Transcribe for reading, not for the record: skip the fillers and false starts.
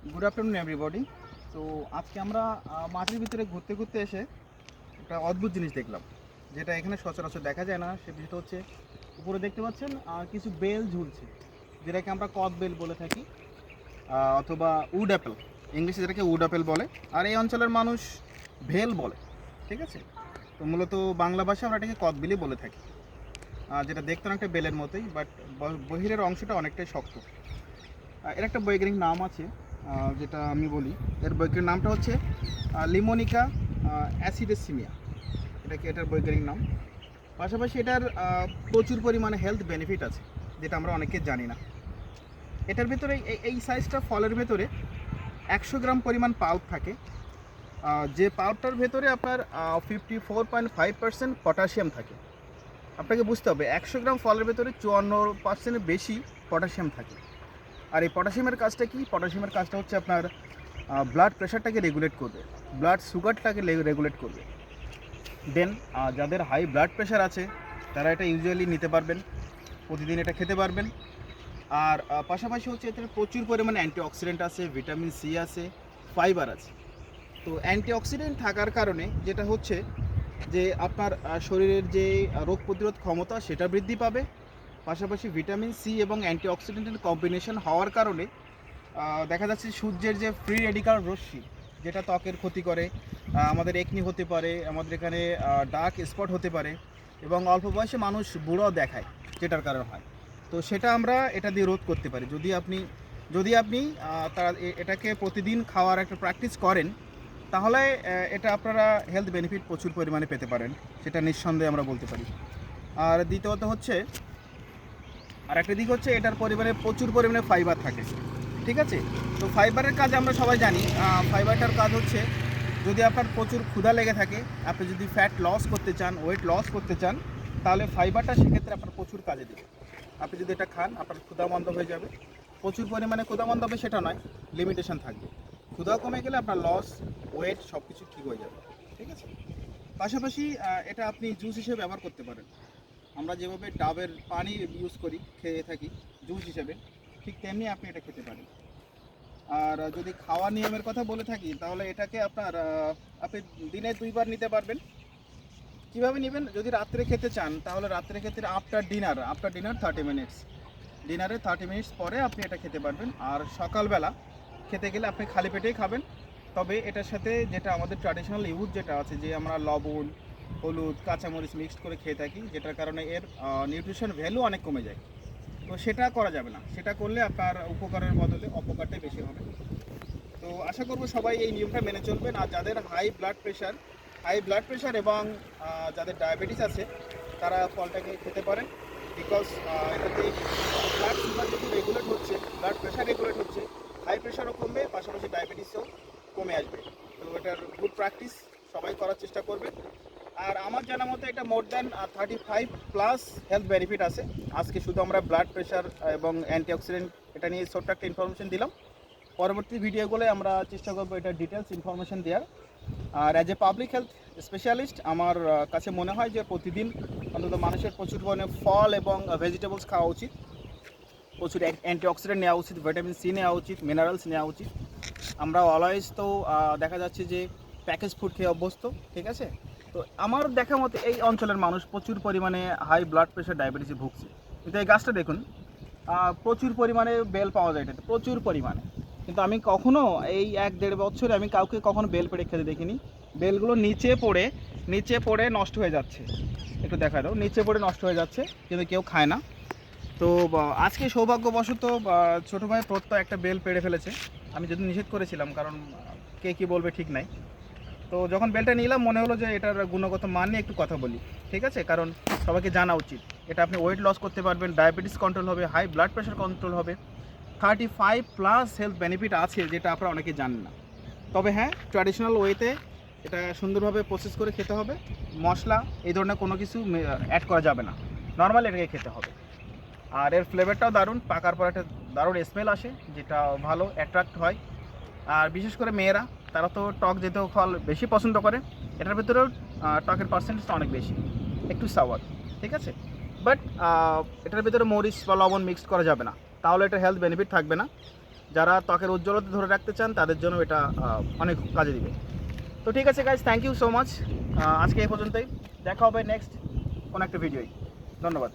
Good afternoon everybody. তো আজকে আমরা মাঠের ভিতরে ঘুরতে ঘুরতে এসে একটা অদ্ভুত জিনিস দেখলাম, যেটা এখানে সচরাচর দেখা যায় না। সে বিষয়টা হচ্ছে, উপরে দেখতে পাচ্ছেন কিছু বেল ঝুলছে, যেটাকে আমরা কদ বেল বলে থাকি, অথবা উড অ্যাপেল, ইংলিশে যেটাকে উড অ্যাপেল বলে। আর এই অঞ্চলের মানুষ ভেল বলে, ঠিক আছে। তো মূলত বাংলা ভাষায় আমরা এটাকে কদবেলই বলে থাকি, যেটা দেখতে অনেকটা বেলের মতোই, বাট বহিরের অংশটা অনেকটাই শক্ত। এর একটা বৈজ্ঞানিক নাম আছে, যেটা আমি বলি। এর বৈজ্ঞানিক নামটা হচ্ছে লিমোনিকা অ্যাসিডেসিমিয়া, এটার বৈজ্ঞানিক নাম। পাশাপাশি এটার প্রচুর পরিমাণে হেলথ বেনিফিট আছে, যেটা আমরা অনেকে জানি না। এটার ভেতরে এই সাইজটা ফলের ভেতরে 100 গ্রাম পরিমাণ পাল্প থাকে, যে পাল্পটার ভেতরে আপনার 54.5% পটাশিয়াম থাকে। আপনাকে বুঝতে হবে 100 গ্রাম ফলের ভেতরে 54%-এর বেশি পটাশিয়াম থাকে। আর এই পটাশিয়ামের কাজটা কি? পটাশিয়ামের কাজটা হচ্ছে আপনার ব্লাড প্রেশারটাকে রেগুলেট করবে, ব্লাড সুগারটাকে রেগুলেট করবে। দেন যাদের হাই ব্লাড প্রেশার আছে তারা এটা ইউজুয়ালি নিতে পারবেন, প্রতিদিন এটা খেতে পারবেন। আর পাশাপাশি হচ্ছে এতে প্রচুর পরিমাণে অ্যান্টিঅক্সিডেন্ট আছে, ভিটামিন সি আছে, ফাইবার আছে। তো অ্যান্টিঅক্সিডেন্ট থাকার কারণে যেটা হচ্ছে যে আপনার শরীরের যে রোগ প্রতিরোধ ক্ষমতা সেটা বৃদ্ধি পাবে। পাশাপাশি ভিটামিন সি এবং অ্যান্টিঅক্সিডেন্টের কম্বিনেশন হওয়ার কারণে দেখা যাচ্ছে সূর্যের যে ফ্রি রেডিকাল রশ্মি, যেটা ত্বকের ক্ষতি করে, আমাদের একনি হতে পারে, আমাদের এখানে ডার্ক স্পট হতে পারে, এবং অল্প বয়সে মানুষ বুড়ো দেখায়, যেটার কারণ হয়। তো সেটা আমরা এটা দিয়ে রোধ করতে পারি যদি আপনি এটাকে প্রতিদিন খাওয়ার একটা প্র্যাকটিস করেন, তাহলে এটা আপনারা হেলথ বেনিফিট প্রচুর পরিমাণে পেতে পারেন, সেটা নিঃসন্দেহে আমরা বলতে পারি। আর দ্বিতীয়ত হচ্ছে, আর একটা দিক হচ্ছে এটার পরিমাণে প্রচুর পরিমাণে ফাইবার থাকে, ঠিক আছে। তো ফাইবারের কাজ আমরা সবাই জানি। ফাইবারটার কাজ হচ্ছে, যদি আপনার প্রচুর ক্ষুধা লেগে থাকে, আপনি যদি ফ্যাট লস করতে চান, ওয়েট লস করতে চান, তাহলে ফাইবারটা সেক্ষেত্রে আপনার প্রচুর কাজে দেবে। আপনি যদি এটা খান, আপনার ক্ষুধা বন্ধ হয়ে যাবে। প্রচুর পরিমাণে ক্ষুধা বন্ধ হবে সেটা নয়, লিমিটেশন থাকবে। ক্ষুধা কমে গেলে আপনার লস, ওয়েট সব কিছু ঠিক হয়ে যাবে, ঠিক আছে। পাশাপাশি এটা আপনি জুস হিসেবে ব্যবহার করতে পারেন। আমরা যেভাবে ডাবের পানি ইউজ করি, খেয়ে থাকি জুস হিসেবে, ঠিক তেমনি আপনি এটা খেতে পারেন। আর যদি খাওয়া নিয়মের কথা বলে থাকি, তাহলে এটাকে আপনি দিনে 2 বার নিতে পারবেন। কীভাবে নেবেন? যদি রাত্রে খেতে চান, তাহলে রাত্রে ক্ষেত্রে আফটার ডিনার 30 মিনিটস, ডিনারে 30 মিনিটস পরে আপনি এটা খেতে পারবেন। আর সকালবেলা খেতে গেলে আপনি খালি পেটেই খাবেন। তবে এটার সাথে যেটা আমাদের ট্র্যাডিশনাল ইউজ যেটা আছে, যে আমরা লবণ, হলুদ, কাঁচামরিচ মিক্সড করে খেয়ে থাকি, যেটার কারণে এর নিউট্রিশন ভ্যালু অনেক কমে যায়। তো সেটা করা যাবে না, সেটা করলে আপনার উপকারের বদলে অপকারটাই বেশি হবে। তো আশা করব সবাই এই নিয়মটা মেনে চলবেন। আর যাদের হাই ব্লাড প্রেশার এবং যাদের ডায়াবেটিস আছে, তারা ফলটাকে খেতে পারেন। বিকজ এটাতে ব্লাড সুগার যেহেতু রেগুলেট হচ্ছে, ব্লাড প্রেশার রেগুলেট হচ্ছে, হাই প্রেশারও কমবে, পাশাপাশি ডায়াবেটিসও কমে আসবে। তো এটার গুড প্র্যাকটিস সবাই করার চেষ্টা করবে। আর আমার জানা মতো এটা মোর দ্যান 35+ হেলথ বেনিফিট আছে। আজকে শুধু আমরা ব্লাড প্রেশার এবং অ্যান্টিঅক্সিডেন্ট এটা নিয়ে ছোট্ট একটা ইনফরমেশন দিলাম। পরবর্তী ভিডিওগুলো আমরা চেষ্টা করবো এটা ডিটেলস ইনফরমেশন দেওয়ার। আর as a public health specialist, আমার কাছে মনে হয় যে প্রতিদিন অন্তত মানুষের প্রচুর পরিমাণে ফল এবং ভেজিটেবলস খাওয়া উচিত, প্রচুর অ্যান্টিঅক্সিডেন্ট নেওয়া উচিত, ভিটামিন সি নেওয়া উচিত, মিনারেলস নেওয়া উচিত। আমরা অলওয়েজ তো দেখা যাচ্ছে যে প্যাকেজ ফুড খেয়ে অভ্যস্ত, ঠিক আছে। তো আমার দেখা মতে এই অঞ্চলের মানুষ প্রচুর পরিমাণে হাই ব্লাড প্রেশার, ডায়াবেটিসে ভুগছে। কিন্তু এই গাছটা দেখুন, প্রচুর পরিমাণে বেল পাওয়া যায় এটাতে, প্রচুর পরিমাণে। কিন্তু আমি কখনো এই 1-1.5 বছরে আমি কাউকে কখনো বেল পেড়ে খেতে দেখিনি। বেলগুলো নিচে পড়ে নষ্ট হয়ে যাচ্ছে। একটু দেখা দাও, নিচে পড়ে নষ্ট হয়ে যাচ্ছে, কিন্তু কেউ খায় না। তো আজকে সৌভাগ্যবশত ছোটো ভাই প্রত্যয় একটা বেল পেড়ে ফেলেছে। আমি যদি নিষেধ করেছিলাম, কারণ কে কী বলবে ঠিক নাই। তো যখন বেলটা নিলাম, মনে হলো যে এটার গুণগত মান নিয়ে একটু কথা বলি, ঠিক আছে। কারণ সবাইকে জানা উচিত, এটা আপনি ওয়েট লস করতে পারবেন, ডায়াবেটিস কন্ট্রোল হবে, হাই ব্লাড প্রেশার কন্ট্রোল হবে, 35+ হেলথ বেনিফিট আছে, যেটা আপনারা অনেকে জানেন না। তবে হ্যাঁ, ট্র্যাডিশনাল ওয়েতে এটা সুন্দরভাবে প্রসেস করে খেতে হবে। মশলা এই ধরনের কোনো কিছু অ্যাড করা যাবে না, নর্মাল এটাকে খেতে হবে। আর এর ফ্লেভারটাও দারুণ, পাকার পর একটা দারুণ স্মেল আসে, যেটা ভালো অ্যাট্রাক্ট হয়। আর বিশেষ করে মেয়েরা, তারা তো টক জাতীয় ফল বেশি পছন্দ করে। এটার ভিতরেও টকের পার্সেন্টেজটা অনেক বেশি, একটু সাওয়ার, ঠিক আছে। বাট এটার ভিতরে মরিচ বা লবণ মিক্সড করা যাবে না, তাহলে এটার হেলথ বেনিফিট থাকবে না। যারা ত্বকের উজ্জ্বলতা ধরে রাখতে চান তাদের জন্য এটা অনেক কাজে দিবে। তো ঠিক আছে guys, thank you so much. আজকে এই পর্যন্তই, দেখা হবে নেক্সট কোনো একটা ভিডিওয়। ধন্যবাদ।